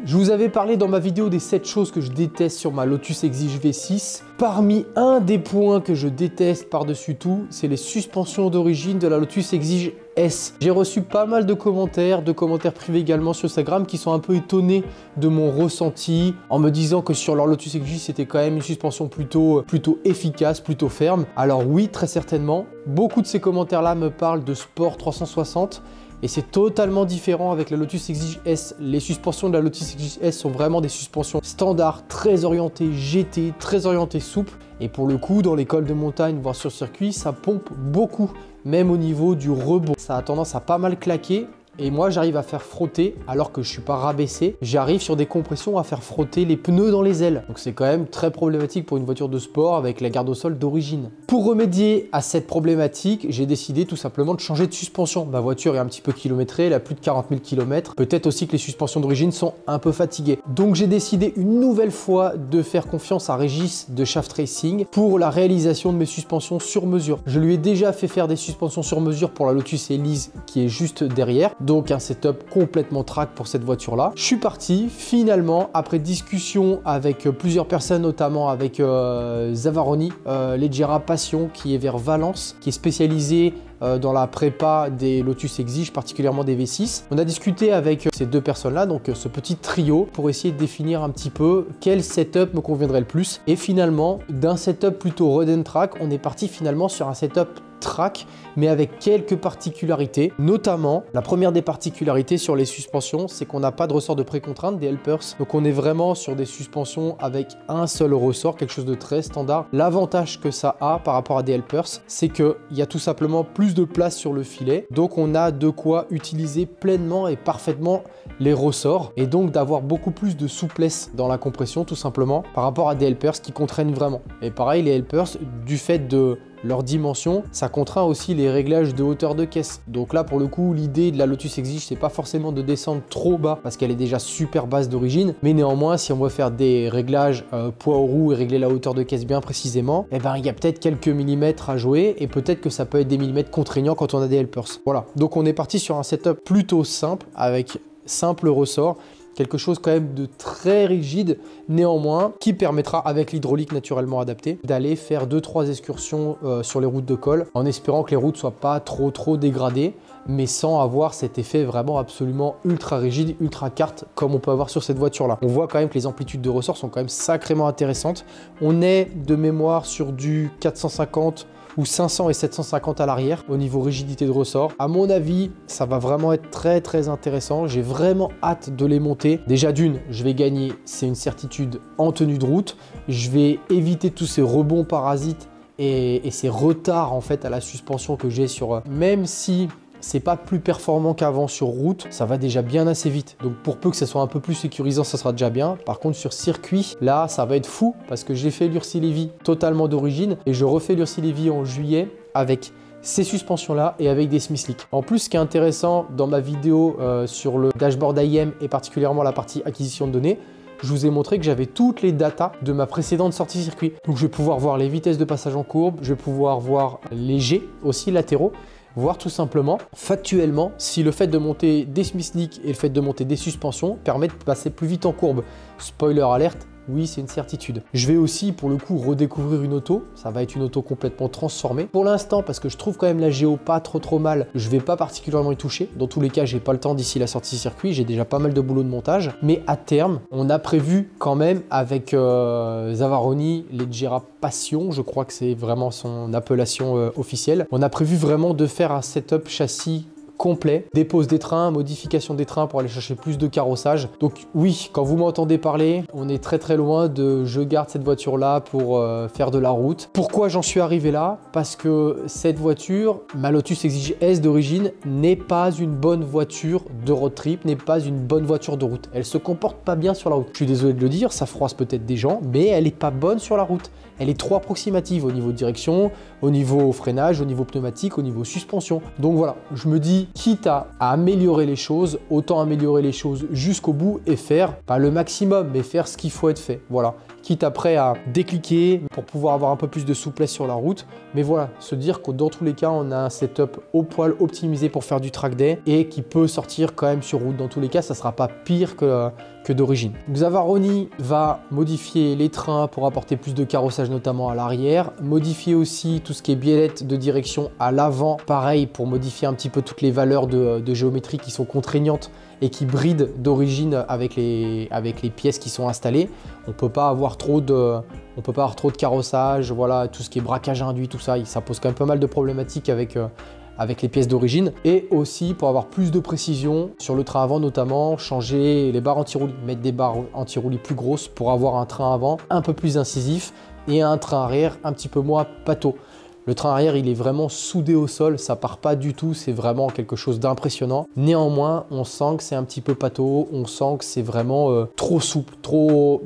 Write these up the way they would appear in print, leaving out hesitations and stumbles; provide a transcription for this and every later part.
Je vous avais parlé dans ma vidéo des 7 choses que je déteste sur ma Lotus Exige V6. Parmi un des points que je déteste par-dessus tout, c'est les suspensions d'origine de la Lotus Exige S. J'ai reçu pas mal de commentaires privés également sur Instagram qui sont un peu étonnés de mon ressenti en me disant que sur leur Lotus Exige c'était quand même une suspension plutôt efficace, plutôt ferme. Alors oui, très certainement. Beaucoup de ces commentaires-là me parlent de Sport 360. Et c'est totalement différent avec la Lotus Exige S. Les suspensions de la Lotus Exige S sont vraiment des suspensions standards, très orientées GT, très orientées souple. Et pour le coup, dans les cols de montagne, voire sur circuit, ça pompe beaucoup, même au niveau du rebond. Ça a tendance à pas mal claquer. Et moi, j'arrive à faire frotter, alors que je ne suis pas rabaissé, j'arrive sur des compressions à faire frotter les pneus dans les ailes. Donc c'est quand même très problématique pour une voiture de sport avec la garde au sol d'origine. Pour remédier à cette problématique, j'ai décidé tout simplement de changer de suspension. Ma voiture est un petit peu kilométrée, elle a plus de 40 000 km. Peut-être aussi que les suspensions d'origine sont un peu fatiguées. Donc j'ai décidé une nouvelle fois de faire confiance à Régis de Shaft Racing pour la réalisation de mes suspensions sur mesure. Je lui ai déjà fait faire des suspensions sur mesure pour la Lotus Elise qui est juste derrière. Donc un setup complètement track pour cette voiture-là. Je suis parti finalement après discussion avec plusieurs personnes, notamment avec Zavaroni, Leggera Passion qui est vers Valence, qui est spécialisé dans la prépa des Lotus Exige, particulièrement des V6. On a discuté avec ces deux personnes-là, donc ce petit trio, pour essayer de définir un petit peu quel setup me conviendrait le plus. Et finalement, d'un setup plutôt road and track, on est parti finalement sur un setup track, mais avec quelques particularités. Notamment, la première des particularités sur les suspensions, c'est qu'on n'a pas de ressort de précontrainte des helpers. Donc on est vraiment sur des suspensions avec un seul ressort, quelque chose de très standard. L'avantage que ça a par rapport à des helpers, c'est qu'il y a tout simplement plus de place sur le filet. Donc on a de quoi utiliser pleinement et parfaitement les ressorts et donc d'avoir beaucoup plus de souplesse dans la compression tout simplement par rapport à des helpers qui contraignent vraiment. Et pareil, les helpers, du fait de leur dimension, ça contraint aussi les réglages de hauteur de caisse. Donc là, pour le coup, l'idée de la Lotus Exige, c'est pas forcément de descendre trop bas parce qu'elle est déjà super basse d'origine. Mais néanmoins, si on veut faire des réglages poids aux roues et régler la hauteur de caisse bien précisément, eh ben, il y a peut-être quelques millimètres à jouer et peut-être que ça peut être des millimètres contraignants quand on a des helpers. Voilà. Donc on est parti sur un setup plutôt simple avec simple ressort. Quelque chose quand même de très rigide, néanmoins, qui permettra, avec l'hydraulique naturellement adaptée, d'aller faire 2-3 excursions sur les routes de col, en espérant que les routes soient pas trop dégradées, mais sans avoir cet effet vraiment absolument ultra rigide, ultra carte, comme on peut avoir sur cette voiture-là. On voit quand même que les amplitudes de ressort sont quand même sacrément intéressantes. On est de mémoire sur du 450 ou 500 et 750 à l'arrière au niveau rigidité de ressort. À mon avis, ça va vraiment être très intéressant. J'ai vraiment hâte de les monter. Déjà d'une, je vais gagner, c'est une certitude, en tenue de route. Je vais éviter tous ces rebonds parasites et ces retards en fait à la suspension que j'ai sur... Même si c'est pas plus performant qu'avant sur route, ça va déjà bien assez vite. Donc pour peu que ça soit un peu plus sécurisant, ça sera déjà bien. Par contre sur circuit, là ça va être fou parce que j'ai fait l'Ursi Lévy totalement d'origine et je refais l'Ursi Lévy en juillet avec ces suspensions là et avec des Smith Slick. En plus, ce qui est intéressant dans ma vidéo sur le dashboard IM et particulièrement la partie acquisition de données, je vous ai montré que j'avais toutes les datas de ma précédente sortie circuit. Donc je vais pouvoir voir les vitesses de passage en courbe, je vais pouvoir voir les G aussi latéraux, voir tout simplement, factuellement, si le fait de monter des Smith Slick et le fait de monter des suspensions permet de passer plus vite en courbe. Spoiler alerte, oui, c'est une certitude. Je vais aussi, pour le coup, redécouvrir une auto. Ça va être une auto complètement transformée. Pour l'instant, parce que je trouve quand même la Géo pas trop mal, je vais pas particulièrement y toucher. Dans tous les cas, j'ai pas le temps d'ici la sortie circuit. J'ai déjà pas mal de boulot de montage. Mais à terme, on a prévu quand même avec Zavaroni, Leggera Passion, je crois que c'est vraiment son appellation officielle. On a prévu vraiment de faire un setup châssis complet, dépose des trains, modification des trains pour aller chercher plus de carrossage. Donc oui, quand vous m'entendez parler, on est très loin de je garde cette voiture là pour faire de la route. Pourquoi j'en suis arrivé là? Parce que cette voiture, ma Lotus Exige S d'origine, n'est pas une bonne voiture de road trip, n'est pas une bonne voiture de route. Elle se comporte pas bien sur la route. Je suis désolé de le dire, ça froisse peut-être des gens, mais elle n'est pas bonne sur la route. Elle est trop approximative au niveau de direction, au niveau freinage, au niveau pneumatique, au niveau suspension. Donc voilà, je me dis, quitte à améliorer les choses, autant améliorer les choses jusqu'au bout et faire, pas le maximum, mais faire ce qu'il faut être fait. Voilà. quitte après à décliquer pour pouvoir avoir un peu plus de souplesse sur la route. Mais voilà, se dire que dans tous les cas, on a un setup au poil optimisé pour faire du track day et qui peut sortir quand même sur route. Dans tous les cas, ça ne sera pas pire que d'origine. Xavaroni va modifier les trains pour apporter plus de carrossage, notamment à l'arrière. Modifier aussi tout ce qui est biellette de direction à l'avant. Pareil, pour modifier un petit peu toutes les valeurs de géométrie qui sont contraignantes et qui brident d'origine avec les pièces qui sont installées. On peut pas avoir trop de carrossage, voilà, tout ce qui est braquage induit, tout ça, ça pose quand même pas mal de problématiques avec les pièces d'origine. Et aussi pour avoir plus de précision sur le train avant, notamment changer les barres anti-roulis, mettre des barres anti-roulis plus grosses pour avoir un train avant un peu plus incisif et un train arrière un petit peu moins pâteau. Le train arrière, il est vraiment soudé au sol, ça part pas du tout, c'est vraiment quelque chose d'impressionnant. Néanmoins, on sent que c'est un petit peu pâteau, on sent que c'est vraiment trop souple,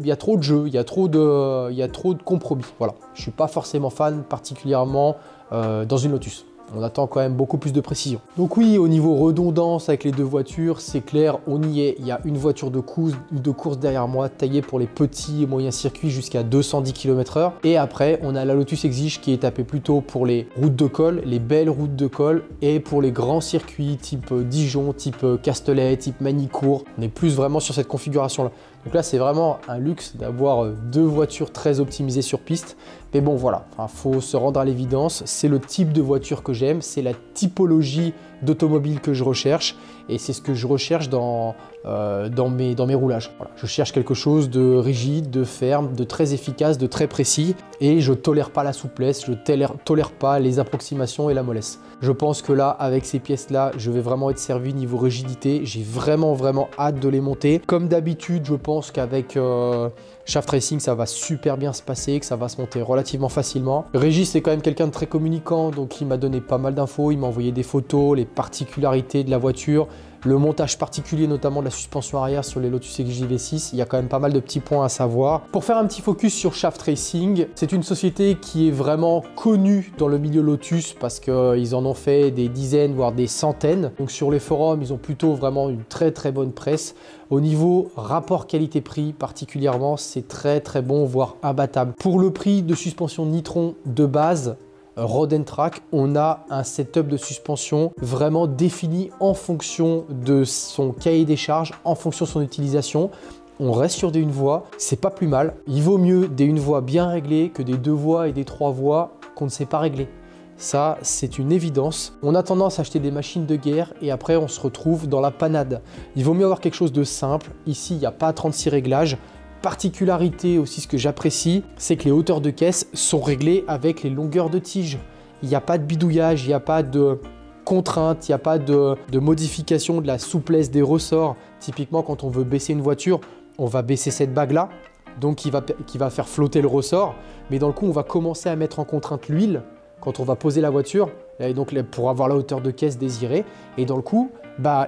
il y a trop de jeu, il y a trop de compromis. Voilà, je suis pas forcément fan particulièrement dans une Lotus. On attend quand même beaucoup plus de précision. Donc oui, au niveau redondance avec les deux voitures, c'est clair, on y est. Il y a une voiture de course derrière moi, taillée pour les petits et moyens circuits jusqu'à 210 km/h. Et après, on a la Lotus Exige qui est tapée plutôt pour les routes de col, les belles routes de col, et pour les grands circuits type Dijon, type Castellet, type Magny-Cours. On est plus vraiment sur cette configuration-là. Donc là, c'est vraiment un luxe d'avoir deux voitures très optimisées sur piste. Mais bon, voilà, il faut se rendre à l'évidence. C'est le type de voiture que j'aime, c'est la typologie d'automobile que je recherche. Et c'est ce que je recherche dans mes roulages. Voilà. Je cherche quelque chose de rigide, de ferme, de très efficace, de très précis. Et je ne tolère pas la souplesse, je ne tolère pas les approximations et la mollesse. Je pense que là, avec ces pièces-là, je vais vraiment être servi niveau rigidité. J'ai vraiment hâte de les monter. Comme d'habitude, je pense qu'avec Shaft Racing, ça va super bien se passer, que ça va se monter relativement facilement. Régis, c'est quand même quelqu'un de très communicant, donc il m'a donné pas mal d'infos. Il m'a envoyé des photos, les particularités de la voiture, le montage particulier notamment de la suspension arrière sur les Lotus Exige V6, il y a quand même pas mal de petits points à savoir. Pour faire un petit focus sur Shaft Racing, c'est une société qui est vraiment connue dans le milieu Lotus parce qu'ils en ont fait des dizaines voire des centaines. Donc sur les forums, ils ont plutôt vraiment une très bonne presse. Au niveau rapport qualité-prix particulièrement, c'est très bon, voire imbattable. Pour le prix de suspension Nitron de base, Road & Track, on a un setup de suspension vraiment défini en fonction de son cahier des charges, en fonction de son utilisation. On reste sur des une voie, c'est pas plus mal. Il vaut mieux des une voie bien réglées que des deux voies et des trois voies qu'on ne sait pas régler. Ça, c'est une évidence. On a tendance à acheter des machines de guerre et après, on se retrouve dans la panade. Il vaut mieux avoir quelque chose de simple. Ici, il n'y a pas 36 réglages. Particularité aussi, ce que j'apprécie, c'est que les hauteurs de caisse sont réglées avec les longueurs de tige. Il n'y a pas de bidouillage, il n'y a pas de contraintes, il n'y a pas de modification de la souplesse des ressorts. Typiquement, quand on veut baisser une voiture, on va baisser cette bague-là, donc qui va faire flotter le ressort. Mais dans le coup, on va commencer à mettre en contrainte l'huile quand on va poser la voiture, et donc pour avoir la hauteur de caisse désirée. Et dans le coup,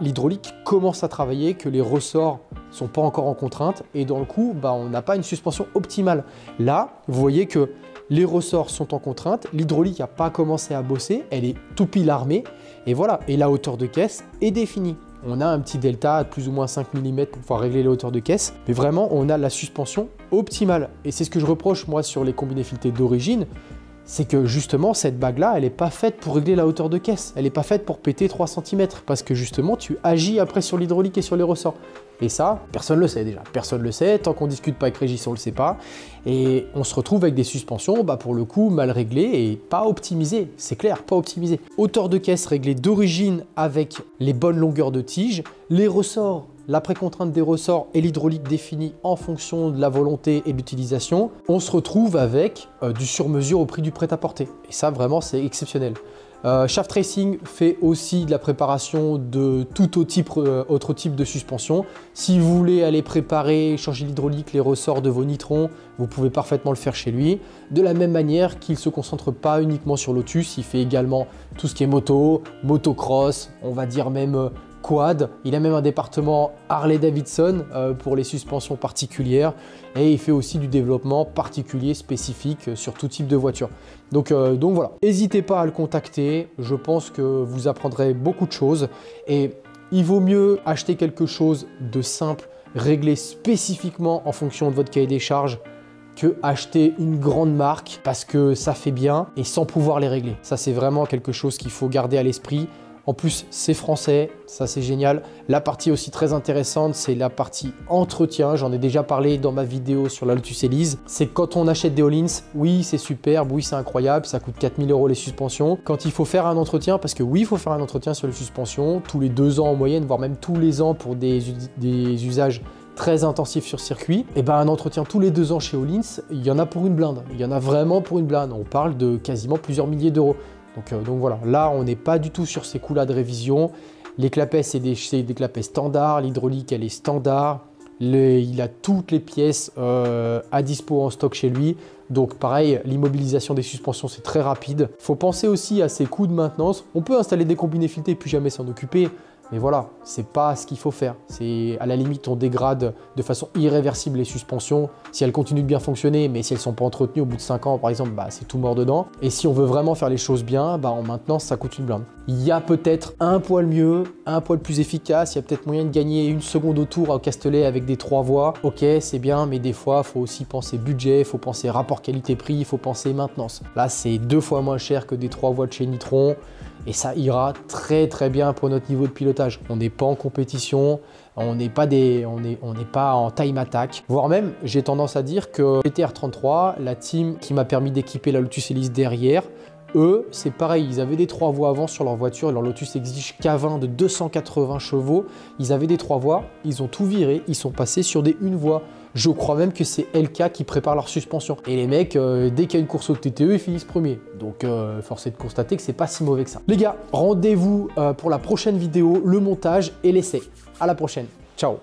l'hydraulique commence à travailler, que les ressorts sont pas encore en contrainte, et dans le coup, on n'a pas une suspension optimale. Là, vous voyez que les ressorts sont en contrainte, l'hydraulique n'a pas commencé à bosser, elle est tout pile armée, et voilà, et la hauteur de caisse est définie. On a un petit delta de plus ou moins 5 mm pour pouvoir régler les hauteurs de caisse, mais vraiment, on a la suspension optimale. Et c'est ce que je reproche, moi, sur les combinés filetés d'origine, c'est que justement, cette bague-là, elle n'est pas faite pour régler la hauteur de caisse. Elle n'est pas faite pour péter 3 cm, parce que justement, tu agis après sur l'hydraulique et sur les ressorts. Et ça, personne ne le sait déjà. Personne ne le sait. Tant qu'on ne discute pas avec Régis, on ne le sait pas. Et on se retrouve avec des suspensions, pour le coup, mal réglées et pas optimisées. C'est clair, pas optimisées. Hauteur de caisse réglée d'origine avec les bonnes longueurs de tige. Les ressorts, la précontrainte des ressorts et l'hydraulique définie en fonction de la volonté et de l'utilisation. On se retrouve avec du sur-mesure au prix du prêt-à-porter. Et ça, vraiment, c'est exceptionnel. Shaft Racing fait aussi de la préparation de tout autre type de suspension. Si vous voulez aller préparer, changer l'hydraulique, les ressorts de vos nitrons, vous pouvez parfaitement le faire chez lui. De la même manière qu'il ne se concentre pas uniquement sur Lotus, il fait également tout ce qui est moto, motocross, on va dire même quad. Il a même un département Harley-Davidson pour les suspensions particulières, et il fait aussi du développement particulier spécifique sur tout type de voiture. Donc voilà, n'hésitez pas à le contacter, je pense que vous apprendrez beaucoup de choses, et il vaut mieux acheter quelque chose de simple, réglé spécifiquement en fonction de votre cahier des charges, que acheter une grande marque parce que ça fait bien et sans pouvoir les régler. Ça, c'est vraiment quelque chose qu'il faut garder à l'esprit. En plus, c'est français, ça c'est génial. La partie aussi très intéressante, c'est la partie entretien. J'en ai déjà parlé dans ma vidéo sur la Lotus Elise. C'est quand on achète des Öhlins, oui c'est superbe, oui c'est incroyable, ça coûte 4000 € les suspensions. Quand il faut faire un entretien, parce que oui il faut faire un entretien sur les suspensions, tous les 2 ans en moyenne, voire même tous les ans pour des usages très intensifs sur circuit, et ben un entretien tous les 2 ans chez Öhlins, il y en a pour une blinde. Il y en a vraiment pour une blinde. On parle de quasiment plusieurs milliers d'euros. Donc voilà, là on n'est pas du tout sur ces coûts-là de révision. Les clapets, c'est des clapets standards, l'hydraulique elle est standard, il a toutes les pièces à dispo en stock chez lui. Donc pareil, l'immobilisation des suspensions c'est très rapide. Il faut penser aussi à ses coûts de maintenance. On peut installer des combinés filetés et plus jamais s'en occuper. Mais voilà, c'est pas ce qu'il faut faire. C'est à la limite, on dégrade de façon irréversible les suspensions. Si elles continuent de bien fonctionner, mais si elles sont pas entretenues au bout de 5 ans, par exemple, bah, c'est tout mort dedans. Et si on veut vraiment faire les choses bien, bah, en maintenance, ça coûte une blinde. Il y a peut-être un poil mieux, un poil plus efficace. Il y a peut-être moyen de gagner 1 seconde au tour au Castellet avec des 3 voies. Ok, c'est bien, mais des fois, il faut aussi penser budget, il faut penser rapport qualité-prix, il faut penser maintenance. Là, c'est 2 fois moins cher que des 3 voies de chez Nitron. Et ça ira très très bien pour notre niveau de pilotage. On n'est pas en compétition, on n'est pas en time attack. Voire même, j'ai tendance à dire que GTR33, la team qui m'a permis d'équiper la Lotus Elise derrière, eux, c'est pareil, ils avaient des 3 voies avant sur leur voiture. Leur Lotus exige K20 de 280 chevaux. Ils avaient des 3 voies, ils ont tout viré, ils sont passés sur des 1 voie. Je crois même que c'est LK qui prépare leur suspension. Et les mecs, dès qu'il y a une course au TTE, ils finissent premier. Donc, force est de constater que c'est pas si mauvais que ça. Les gars, rendez-vous pour la prochaine vidéo, le montage et l'essai. À la prochaine. Ciao.